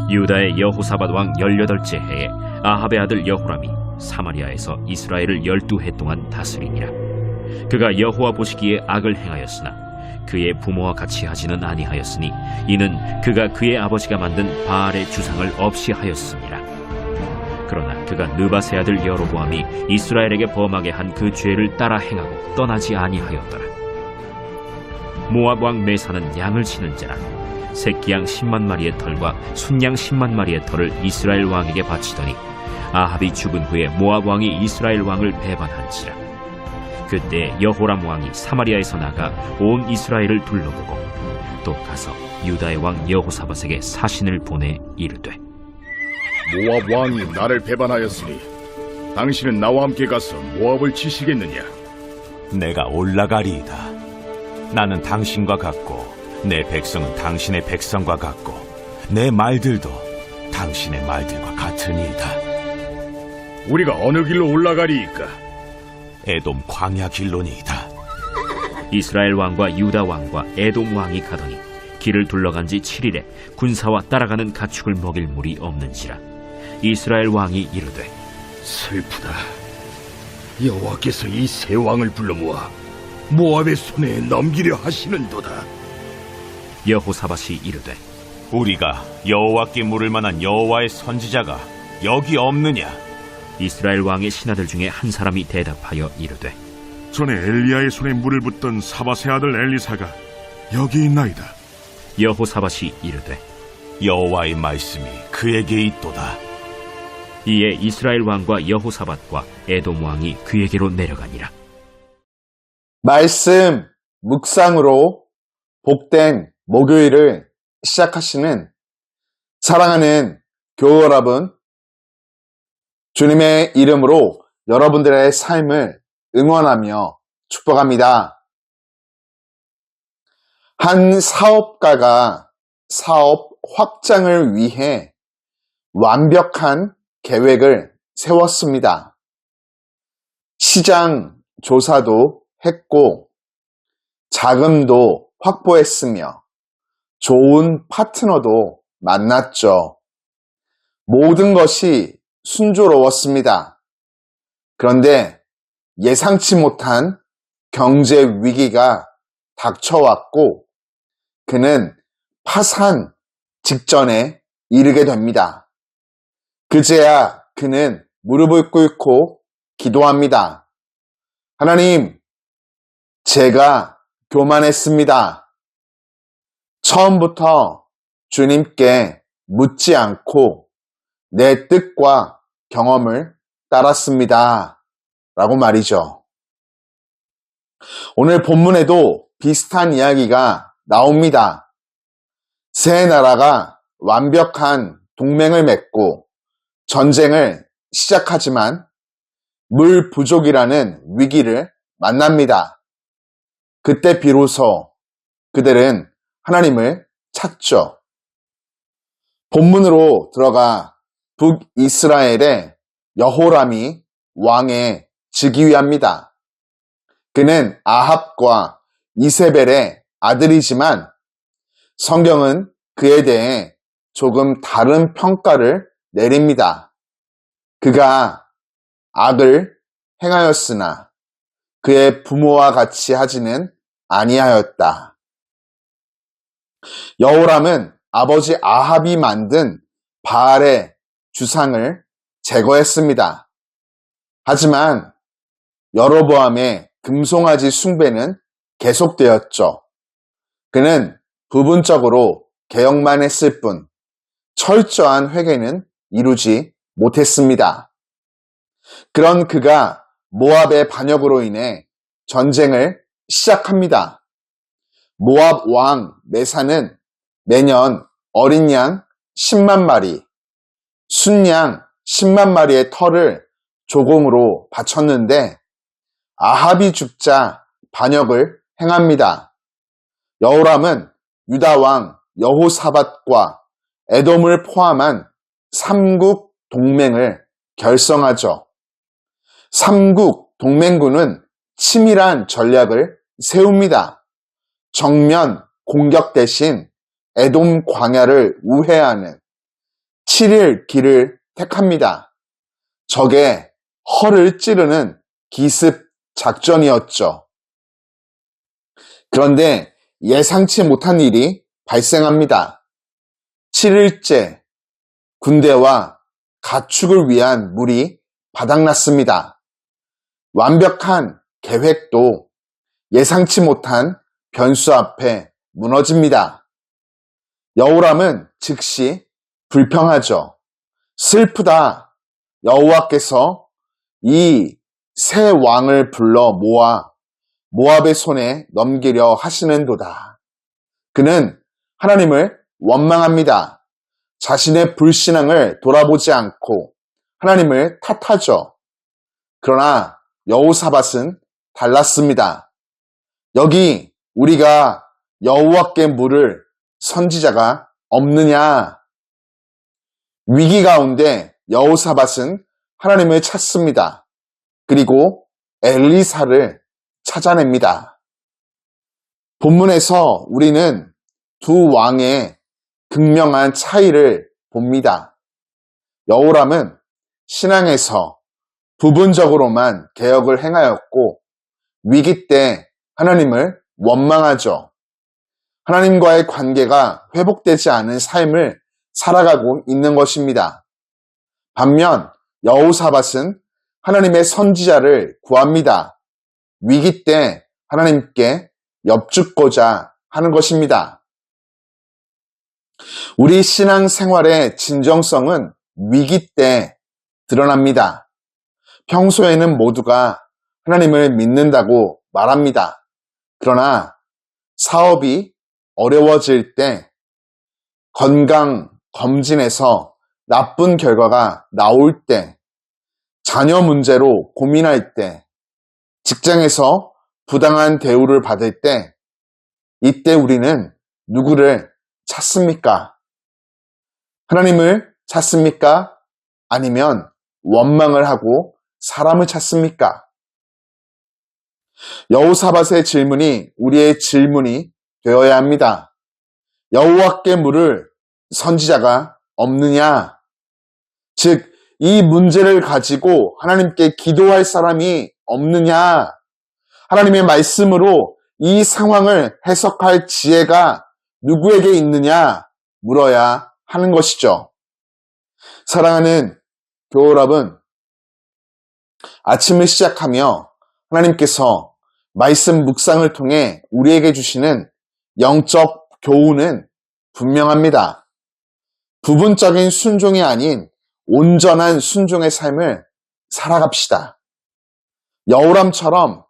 유다의 여호사밧 왕 18째 해에 아합의 아들 여호람이 사마리아에서 이스라엘을 12해 동안 다스리니라. 그가 여호와 보시기에 악을 행하였으나 그의 부모와 같이 하지는 아니하였으니 이는 그가 그의 아버지가 만든 바알의 주상을 없이 하였습니다. 그러나 그가 느밧의 아들 여로보암이 이스라엘에게 범하게 한 그 죄를 따라 행하고 떠나지 아니하였더라. 모압 왕 메사는 양을 치는 자라 새끼양 10만 마리의 털과 순양 10만 마리의 털을 이스라엘 왕에게 바치더니 아합이 죽은 후에 모압 왕이 이스라엘 왕을 배반한지라. 그때 여호람 왕이 사마리아에서 나가 온 이스라엘을 둘러보고 또 가서 유다의 왕 여호사밧에게 사신을 보내 이르되, 모압 왕이 나를 배반하였으니 당신은 나와 함께 가서 모압을 치시겠느냐? 내가 올라가리이다. 나는 당신과 같고 내 백성은 당신의 백성과 같고 내 말들도 당신의 말들과 같으니이다. 우리가 어느 길로 올라가리이까? 에돔 광야 길로니이다. 이스라엘 왕과 유다 왕과 에돔 왕이 가더니 길을 둘러간 지 7일에 군사와 따라가는 가축을 먹일 물이 없는지라. 이스라엘 왕이 이르되, 슬프다. 여호와께서 이 세 왕을 불러 모아 모압의 손에 넘기려 하시는도다. 여호사밧이 이르되, 우리가 여호와께 물을 만한 여호와의 선지자가 여기 없느냐? 이스라엘 왕의 신하들 중에 한 사람이 대답하여 이르되, 전에 엘리야의 손에 물을 붓던 사밧의 아들 엘리사가 여기 있나이다. 여호사밧이 이르되, 여호와의 말씀이 그에게 있도다. 이에 이스라엘 왕과 여호사밧과 에돔 왕이 그에게로 내려가니라. 말씀 묵상으로 복된 목요일을 시작하시는 사랑하는 교우 여러분, 주님의 이름으로 여러분들의 삶을 응원하며 축복합니다. 한 사업가가 사업 확장을 위해 완벽한 계획을 세웠습니다. 시장 조사도 했고 자금도 확보했으며 좋은 파트너도 만났죠. 모든 것이 순조로웠습니다. 그런데 예상치 못한 경제 위기가 닥쳐왔고 그는 파산 직전에 이르게 됩니다. 그제야 그는 무릎을 꿇고 기도합니다. 하나님, 제가 교만했습니다. 처음부터 주님께 묻지 않고 내 뜻과 경험을 따랐습니다. 라고 말이죠. 오늘 본문에도 비슷한 이야기가 나옵니다. 세 나라가 완벽한 동맹을 맺고 전쟁을 시작하지만 물 부족이라는 위기를 만납니다. 그때 비로소 그들은 하나님을 찾죠. 본문으로 들어가 북이스라엘의 여호람이 왕에 즉위합니다. 그는 아합과 이세벨의 아들이지만 성경은 그에 대해 조금 다른 평가를 내립니다. 그가 악을 행하였으나 그의 부모와 같이 하지는 아니하였다. 여호람은 아버지 아합이 만든 바알의 주상을 제거했습니다. 하지만 여로보암의 금송아지 숭배는 계속되었죠. 그는 부분적으로 개혁만 했을 뿐 철저한 회개는 이루지 못했습니다. 그런 그가 모압의 반역으로 인해 전쟁을 시작합니다. 모압 왕 메사는 매년 어린 양 10만 마리, 순양 10만 마리의 털을 조공으로 바쳤는데 아합이 죽자 반역을 행합니다. 여호람은 유다 왕 여호사밧과 에돔을 포함한 삼국 동맹을 결성하죠. 삼국 동맹군은 치밀한 전략을 세웁니다. 정면 공격 대신 에돔 광야를 우회하는 7일 길을 택합니다. 적의 허를 찌르는 기습 작전이었죠. 그런데 예상치 못한 일이 발생합니다. 7일째 군대와 가축을 위한 물이 바닥났습니다. 완벽한 계획도 예상치 못한 변수 앞에 무너집니다. 여호람은 즉시 불평하죠. 슬프다. 여호와께서 이 새 왕을 불러 모아 모압의 손에 넘기려 하시는도다. 그는 하나님을 원망합니다. 자신의 불신앙을 돌아보지 않고 하나님을 탓하죠. 그러나 여호사밧은 달랐습니다. 여기 우리가 여호와께 물을 선지자가 없느냐? 위기 가운데 여호사밧은 하나님을 찾습니다. 그리고 엘리사를 찾아냅니다. 본문에서 우리는 두 왕의 극명한 차이를 봅니다. 여호람은 신앙에서 부분적으로만 개혁을 행하였고 위기 때 하나님을 원망하죠. 하나님과의 관계가 회복되지 않은 삶을 살아가고 있는 것입니다. 반면 여호사밧은 하나님의 선지자를 구합니다. 위기 때 하나님께 엽죽고자 하는 것입니다. 우리 신앙 생활의 진정성은 위기 때 드러납니다. 평소에는 모두가 하나님을 믿는다고 말합니다. 그러나 사업이 어려워질 때, 건강 검진에서 나쁜 결과가 나올 때, 자녀 문제로 고민할 때, 직장에서 부당한 대우를 받을 때, 이때 우리는 누구를 찾습니까? 하나님을 찾습니까? 아니면 원망을 하고 사람을 찾습니까? 여호사밧의 질문이 우리의 질문이 되어야 합니다. 여호와께 물을 선지자가 없느냐? 즉, 이 문제를 가지고 하나님께 기도할 사람이 없느냐? 하나님의 말씀으로 이 상황을 해석할 지혜가 누구에게 있느냐? 물어야 하는 것이죠. 사랑하는 교우 여러분, 아침을 시작하며 하나님께서 말씀 묵상을 통해 우리에게 주시는 영적 교훈은 분명합니다. 부분적인 순종이 아닌 온전한 순종의 삶을 살아갑시다. 여호람처럼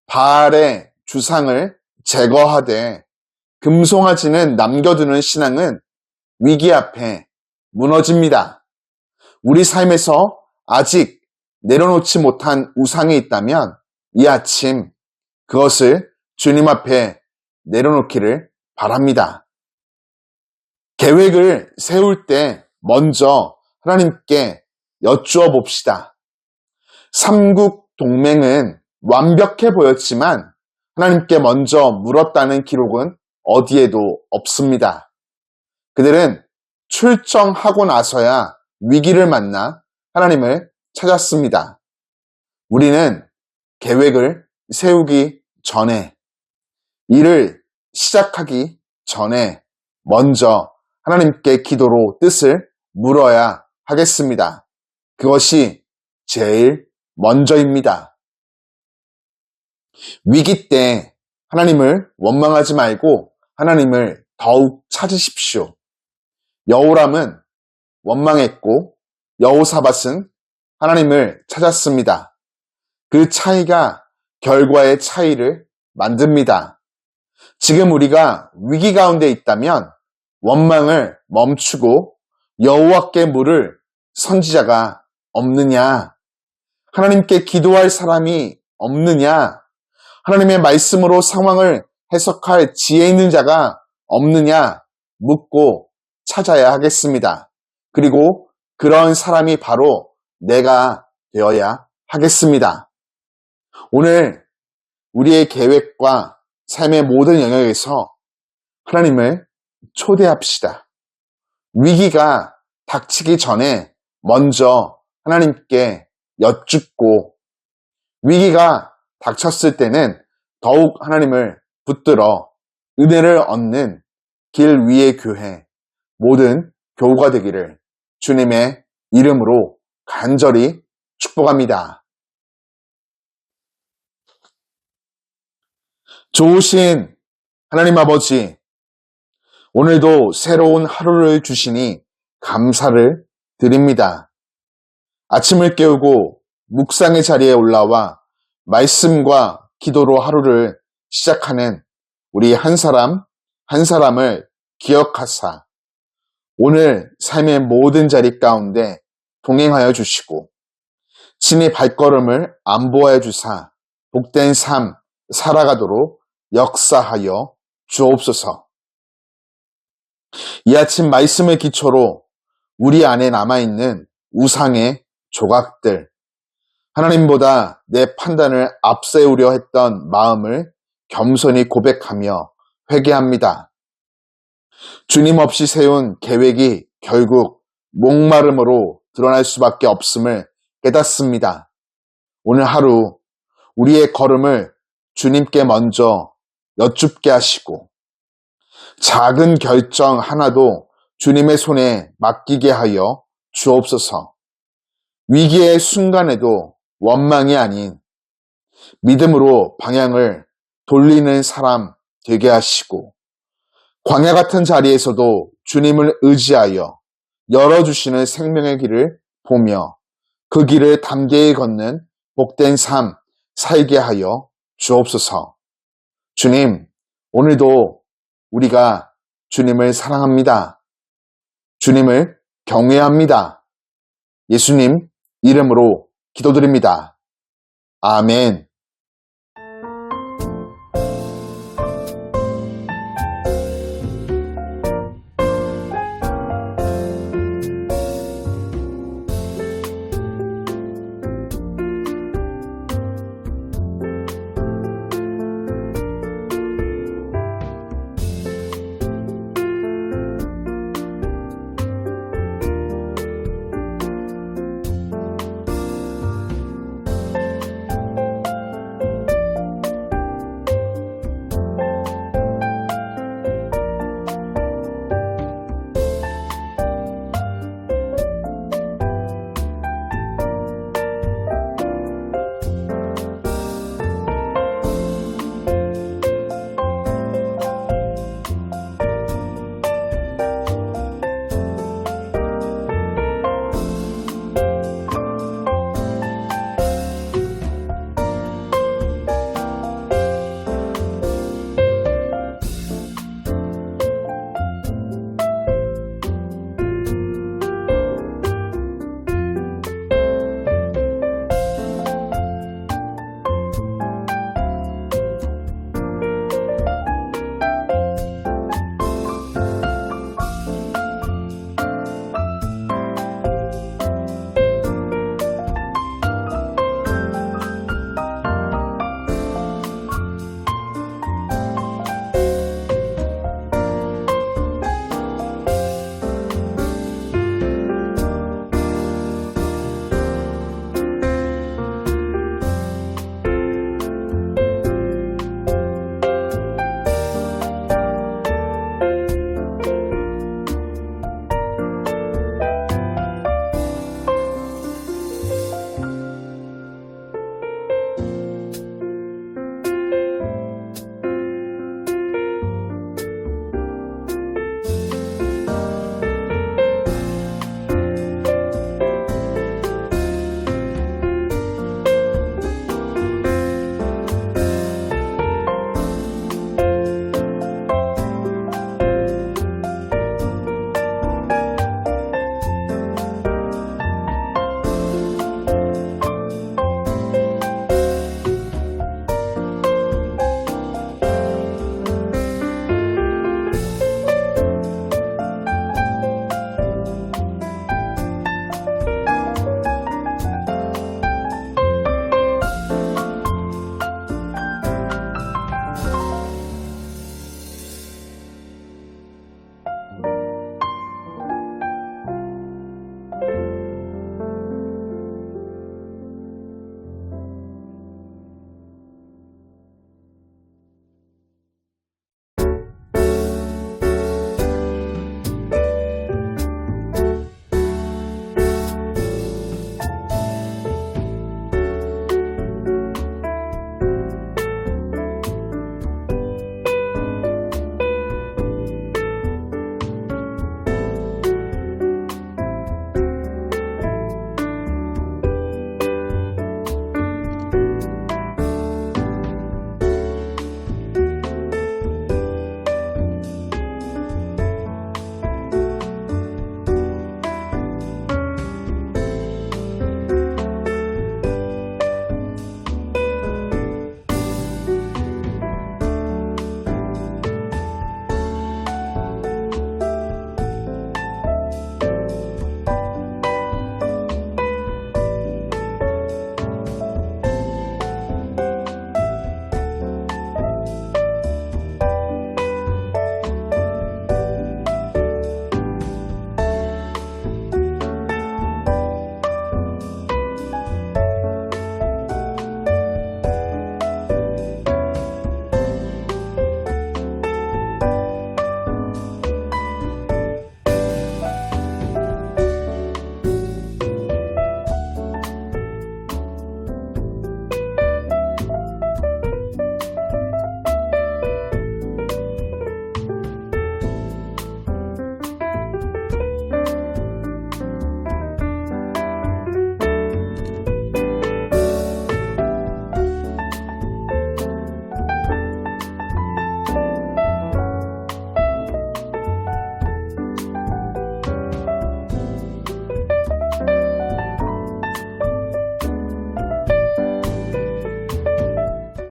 바알의 주상을 제거하되 금송아지는 남겨두는 신앙은 위기 앞에 무너집니다. 우리 삶에서 아직 내려놓지 못한 우상이 있다면 이 아침 그것을 주님 앞에 내려놓기를 바랍니다. 계획을 세울 때 먼저 하나님께 여쭈어 봅시다. 삼국 동맹은 완벽해 보였지만 하나님께 먼저 물었다는 기록은 어디에도 없습니다. 그들은 출정하고 나서야 위기를 만나 하나님을 찾았습니다. 우리는 계획을 세우기 전에, 일을 시작하기 전에 먼저 하나님께 기도로 뜻을 물어야 하겠습니다. 그것이 제일 먼저입니다. 위기 때 하나님을 원망하지 말고 하나님을 더욱 찾으십시오. 여호람은 원망했고 여호사밧은 하나님을 찾았습니다. 그 차이가 결과의 차이를 만듭니다. 지금 우리가 위기 가운데 있다면 원망을 멈추고 여호와께 물을 선지자가 없느냐? 하나님께 기도할 사람이 없느냐? 하나님의 말씀으로 상황을 해석할 지혜 있는 자가 없느냐? 묻고 찾아야 하겠습니다. 그리고 그런 사람이 바로 내가 되어야 하겠습니다. 오늘 우리의 계획과 삶의 모든 영역에서 하나님을 초대합시다. 위기가 닥치기 전에 먼저 하나님께 여쭙고 위기가 닥쳤을 때는 더욱 하나님을 붙들어 은혜를 얻는 길 위의 교회, 모든 교우가 되기를 주님의 이름으로 간절히 축복합니다. 좋으신 하나님 아버지, 오늘도 새로운 하루를 주시니 감사를 드립니다. 아침을 깨우고 묵상의 자리에 올라와 말씀과 기도로 하루를 시작하는 우리 한 사람 한 사람을 기억하사 오늘 삶의 모든 자리 가운데 동행하여 주시고 친히 발걸음을 안보하여 주사 복된 삶 살아가도록 역사하여 주옵소서. 이 아침 말씀을 기초로 우리 안에 남아있는 우상의 조각들, 하나님보다 내 판단을 앞세우려 했던 마음을 겸손히 고백하며 회개합니다. 주님 없이 세운 계획이 결국 목마름으로 드러날 수밖에 없음을 깨닫습니다. 오늘 하루 우리의 걸음을 주님께 먼저 여쭙게 하시고 작은 결정 하나도 주님의 손에 맡기게 하여 주옵소서. 위기의 순간에도 원망이 아닌 믿음으로 방향을 돌리는 사람 되게 하시고 광야 같은 자리에서도 주님을 의지하여 열어주시는 생명의 길을 보며 그 길을 담대히 걷는 복된 삶 살게 하여 주옵소서. 주님, 오늘도 우리가 주님을 사랑합니다. 주님을 경외합니다. 예수님 이름으로 기도드립니다. 아멘.